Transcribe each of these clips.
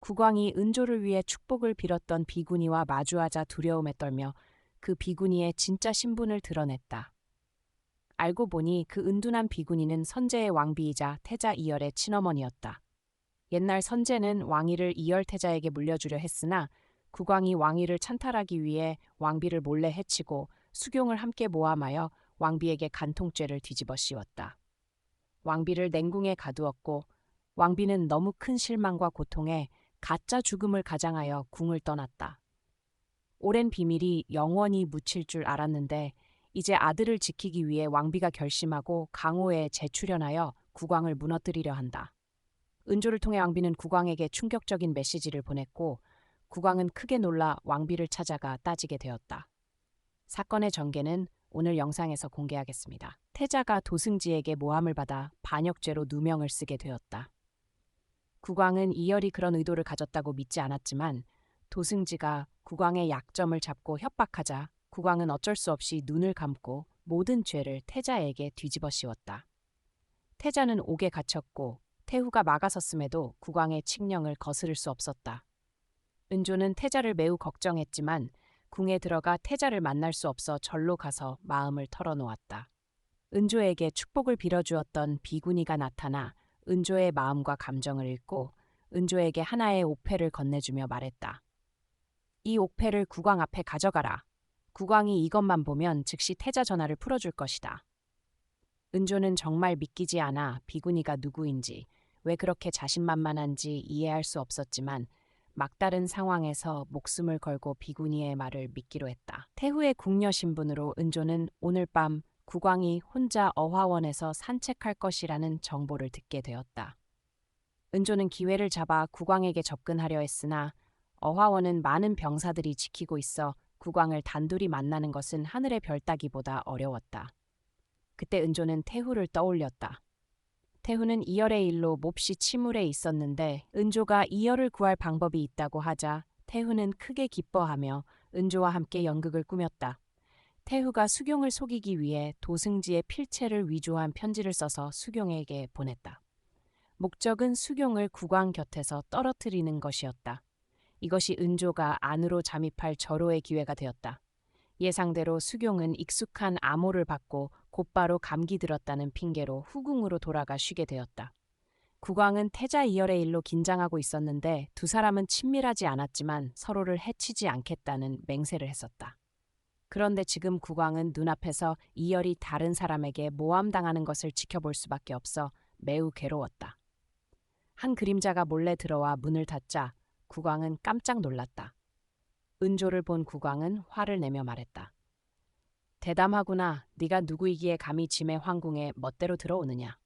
국왕이 은조를 위해 축복을 빌었던 비구니와 마주하자 두려움에 떨며 그 비구니의 진짜 신분을 드러냈다. 알고 보니 그 은둔한 비구니는 선제의 왕비이자 태자 이열의 친어머니였다. 옛날 선제는 왕위를 이열 태자에게 물려주려 했으나 국왕이 왕위를 찬탈하기 위해 왕비를 몰래 해치고 수경을 함께 모함하여 왕비에게 간통죄를 뒤집어 씌웠다. 왕비를 냉궁에 가두었고 왕비는 너무 큰 실망과 고통에 가짜 죽음을 가장하여 궁을 떠났다. 오랜 비밀이 영원히 묻힐 줄 알았는데 이제 아들을 지키기 위해 왕비가 결심하고 강호에 재출현하여 국왕을 무너뜨리려 한다. 은조를 통해 왕비는 국왕에게 충격적인 메시지를 보냈고 국왕은 크게 놀라 왕비를 찾아가 따지게 되었다. 사건의 전개는 오늘 영상에서 공개하겠습니다. 태자가 도승지에게 모함을 받아 반역죄로 누명을 쓰게 되었다. 국왕은 이열이 그런 의도를 가졌다고 믿지 않았지만 도승지가 국왕의 약점을 잡고 협박하자 국왕은 어쩔 수 없이 눈을 감고 모든 죄를 태자에게 뒤집어 씌웠다. 태자는 옥에 갇혔고 태후가 막아섰음에도 국왕의 칙령을 거스를 수 없었다. 은조는 태자를 매우 걱정했지만 궁에 들어가 태자를 만날 수 없어 절로 가서 마음을 털어놓았다. 은조에게 축복을 빌어주었던 비구니가 나타나 은조의 마음과 감정을 읽고 은조에게 하나의 옥패를 건네주며 말했다. 이 옥패를 국왕 앞에 가져가라. 국왕이 이것만 보면 즉시 태자 전하를 풀어줄 것이다. 은조는 정말 믿기지 않아 비구니가 누구인지 왜 그렇게 자신만만한지 이해할 수 없었지만 막다른 상황에서 목숨을 걸고 비구니의 말을 믿기로 했다. 태후의 궁녀 신분으로 은조는 오늘 밤 국왕이 혼자 어화원에서 산책할 것이라는 정보를 듣게 되었다. 은조는 기회를 잡아 국왕에게 접근하려 했으나 어화원은 많은 병사들이 지키고 있어 국왕을 단둘이 만나는 것은 하늘의 별 따기보다 어려웠다. 그때 은조는 태후를 떠올렸다. 태후는 이열의 일로 몹시 침울해 있었는데 은조가 이열을 구할 방법이 있다고 하자 태후는 크게 기뻐하며 은조와 함께 연극을 꾸몄다. 태후가 수경을 속이기 위해 도승지의 필체를 위조한 편지를 써서 수경에게 보냈다. 목적은 수경을 국왕 곁에서 떨어뜨리는 것이었다. 이것이 은조가 안으로 잠입할 절호의 기회가 되었다. 예상대로 수경은 익숙한 암호를 받고 곧바로 감기 들었다는 핑계로 후궁으로 돌아가 쉬게 되었다. 국왕은 태자 이열의 일로 긴장하고 있었는데 두 사람은 친밀하지 않았지만 서로를 해치지 않겠다는 맹세를 했었다. 그런데 지금 국왕은 눈앞에서 이열이 다른 사람에게 모함당하는 것을 지켜볼 수밖에 없어 매우 괴로웠다. 한 그림자가 몰래 들어와 문을 닫자 국왕은 깜짝 놀랐다. 은조를 본 국왕은 화를 내며 말했다. 대담하구나. 네가 누구이기에 감히 짐의 황궁에 멋대로 들어오느냐.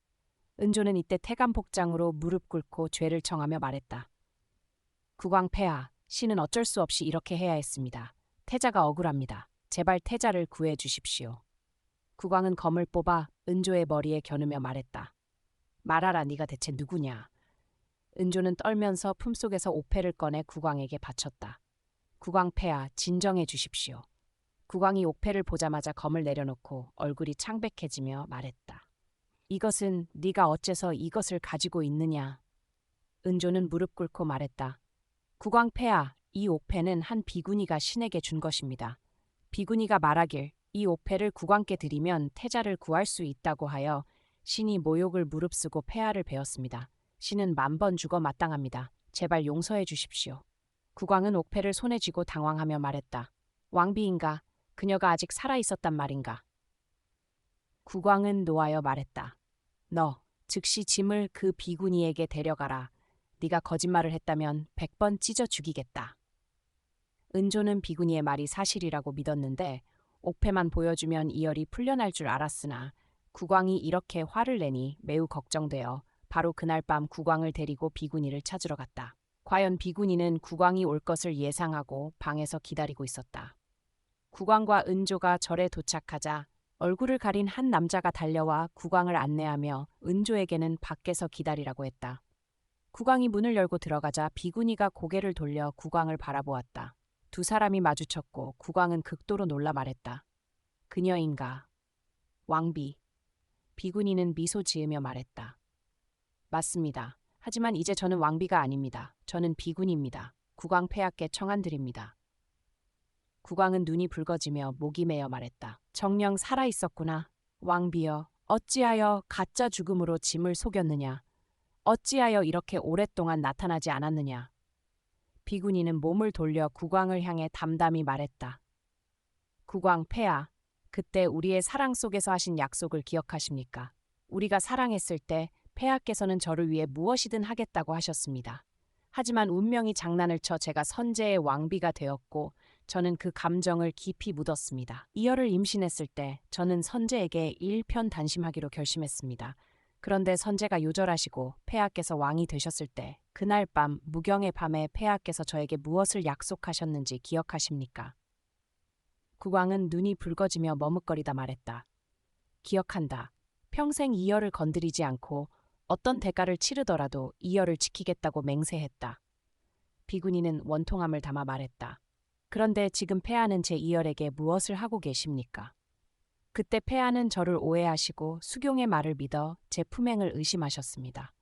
은조는 이때 태감복장으로 무릎 꿇고 죄를 청하며 말했다. 국왕 폐하, 신은 어쩔 수 없이 이렇게 해야 했습니다. 태자가 억울합니다. 제발 태자를 구해 주십시오. 국왕은 검을 뽑아 은조의 머리에 겨누며 말했다. 말하라, 네가 대체 누구냐. 은조는 떨면서 품속에서 옥패를 꺼내 국왕에게 바쳤다. 국왕 폐하, 진정해 주십시오. 국왕이 옥패를 보자마자 검을 내려놓고 얼굴이 창백해지며 말했다. 이것은 네가 어째서 이것을 가지고 있느냐. 은조는 무릎 꿇고 말했다. 국왕 폐하, 이 옥패는 한 비구니가 신에게 준 것입니다. 비구니가 말하길 이 옥패를 국왕께 드리면 태자를 구할 수 있다고 하여 신이 모욕을 무릅쓰고 폐하를 베었습니다. 신은 만번 죽어 마땅합니다. 제발 용서해 주십시오. 국왕은 옥패를 손에 쥐고 당황하며 말했다. 왕비인가? 그녀가 아직 살아있었단 말인가? 국왕은 노하여 말했다. 너 즉시 짐을 그 비구니에게 데려가라. 네가 거짓말을 했다면 100번 찢어 죽이겠다. 은조는 비구니의 말이 사실이라고 믿었는데 옥패만 보여주면 이열이 풀려날 줄 알았으나 국왕이 이렇게 화를 내니 매우 걱정되어 바로 그날 밤 국왕을 데리고 비구니를 찾으러 갔다. 과연 비구니는 국왕이 올 것을 예상하고 방에서 기다리고 있었다. 국왕과 은조가 절에 도착하자 얼굴을 가린 한 남자가 달려와 국왕을 안내하며 은조에게는 밖에서 기다리라고 했다. 국왕이 문을 열고 들어가자 비구니가 고개를 돌려 국왕을 바라보았다. 두 사람이 마주쳤고 국왕은 극도로 놀라 말했다. 그녀인가? 왕비. 비구니는 미소 지으며 말했다. 맞습니다. 하지만 이제 저는 왕비가 아닙니다. 저는 비군입니다. 국왕 폐하께 청한드립니다. 국왕은 눈이 붉어지며 목이 메어 말했다. 정녕 살아있었구나. 왕비여, 어찌하여 가짜 죽음으로 짐을 속였느냐. 어찌하여 이렇게 오랫동안 나타나지 않았느냐. 비군이는 몸을 돌려 국왕을 향해 담담히 말했다. 국왕 폐하, 그때 우리의 사랑 속에서 하신 약속을 기억하십니까? 우리가 사랑했을 때 폐하께서는 저를 위해 무엇이든 하겠다고 하셨습니다. 하지만 운명이 장난을 쳐 제가 선제의 왕비가 되었고 저는 그 감정을 깊이 묻었습니다. 이열을 임신했을 때 저는 선제에게 일편단심하기로 결심했습니다. 그런데 선제가 요절하시고 폐하께서 왕이 되셨을 때 그날 밤 무경의 밤에 폐하께서 저에게 무엇을 약속하셨는지 기억하십니까? 국왕은 눈이 붉어지며 머뭇거리다 말했다. 기억한다. 평생 이열을 건드리지 않고 어떤 대가를 치르더라도 이열을 지키겠다고 맹세했다. 비구니는 원통함을 담아 말했다. 그런데 지금 폐하는 제 이열에게 무엇을 하고 계십니까? 그때 폐하는 저를 오해하시고 수경의 말을 믿어 제 품행을 의심하셨습니다.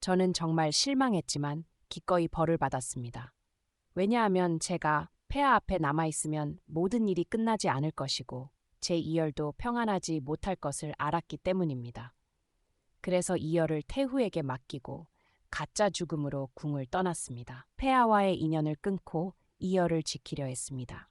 저는 정말 실망했지만 기꺼이 벌을 받았습니다. 왜냐하면 제가 폐하 앞에 남아있으면 모든 일이 끝나지 않을 것이고 제 이열도 평안하지 못할 것을 알았기 때문입니다. 그래서 이열을 태후에게 맡기고 가짜 죽음으로 궁을 떠났습니다. 폐하와의 인연을 끊고 이열을 지키려 했습니다.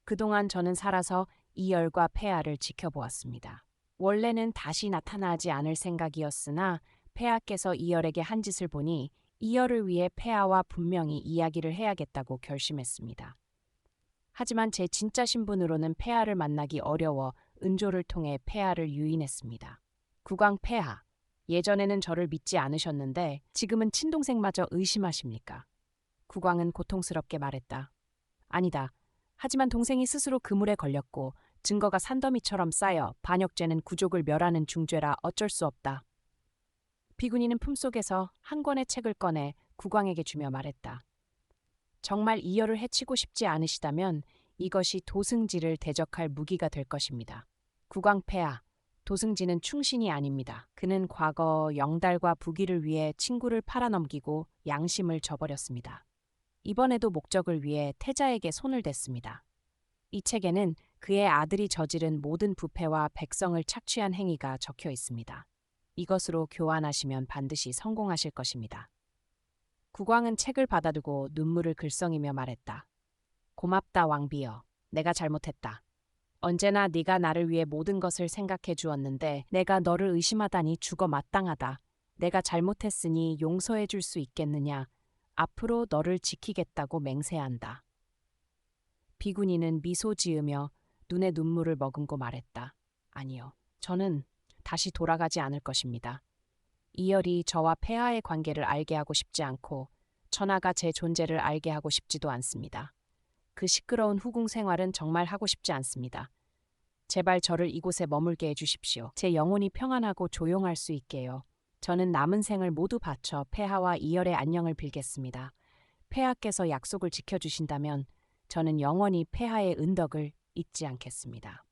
그동안 저는 살아서 이열과 폐하를 지켜보았습니다. 원래는 다시 나타나지 않을 생각이었으나 폐하께서 이열에게 한 짓을 보니 이열을 위해 폐하와 분명히 이야기를 해야겠다고 결심했습니다. 하지만 제 진짜 신분으로는 폐하를 만나기 어려워 은조를 통해 폐하를 유인했습니다. 국왕 폐하, 예전에는 저를 믿지 않으셨는데 지금은 친동생마저 의심하십니까? 국왕은 고통스럽게 말했다. 아니다. 하지만 동생이 스스로 그물에 걸렸고 증거가 산더미처럼 쌓여 반역죄는 구족을 멸하는 중죄라 어쩔 수 없다. 비구니는 품속에서 한 권의 책을 꺼내 국왕에게 주며 말했다. 정말 이열을 해치고 싶지 않으시다면 이것이 도승지를 대적할 무기가 될 것입니다. 국왕 폐하, 도승지는 충신이 아닙니다. 그는 과거 영달과 부귀를 위해 친구를 팔아넘기고 양심을 저버렸습니다. 이번에도 목적을 위해 태자에게 손을 댔습니다. 이 책에는 그의 아들이 저지른 모든 부패와 백성을 착취한 행위가 적혀 있습니다. 이것으로 교환하시면 반드시 성공하실 것입니다. 국왕은 책을 받아두고 눈물을 글썽이며 말했다. 고맙다 왕비여. 내가 잘못했다. 언제나 네가 나를 위해 모든 것을 생각해 주었는데 내가 너를 의심하다니 죽어 마땅하다. 내가 잘못했으니 용서해 줄 수 있겠느냐. 앞으로 너를 지키겠다고 맹세한다. 비구니는 미소 지으며 눈에 눈물을 머금고 말했다. 아니요. 저는 다시 돌아가지 않을 것입니다. 이열이 저와 폐하의 관계를 알게 하고 싶지 않고 천하가 제 존재를 알게 하고 싶지도 않습니다. 그 시끄러운 후궁 생활은 정말 하고 싶지 않습니다. 제발 저를 이곳에 머물게 해주십시오. 제 영혼이 평안하고 조용할 수 있게요. 저는 남은 생을 모두 바쳐 폐하와 이열의 안녕을 빌겠습니다. 폐하께서 약속을 지켜주신다면 저는 영원히 폐하의 은덕을 잊지 않겠습니다.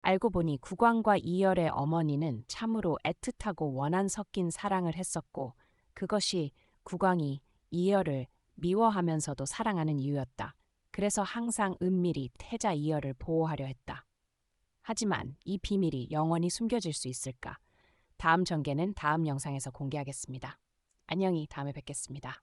알고 보니 국왕과 이열의 어머니는 참으로 애틋하고 원한 섞인 사랑을 했었고 그것이 국왕이 이열을 미워하면서도 사랑하는 이유였다. 그래서 항상 은밀히 태자 이열을 보호하려 했다. 하지만 이 비밀이 영원히 숨겨질 수 있을까? 다음 전개는 다음 영상에서 공개하겠습니다. 안녕히 다음에 뵙겠습니다.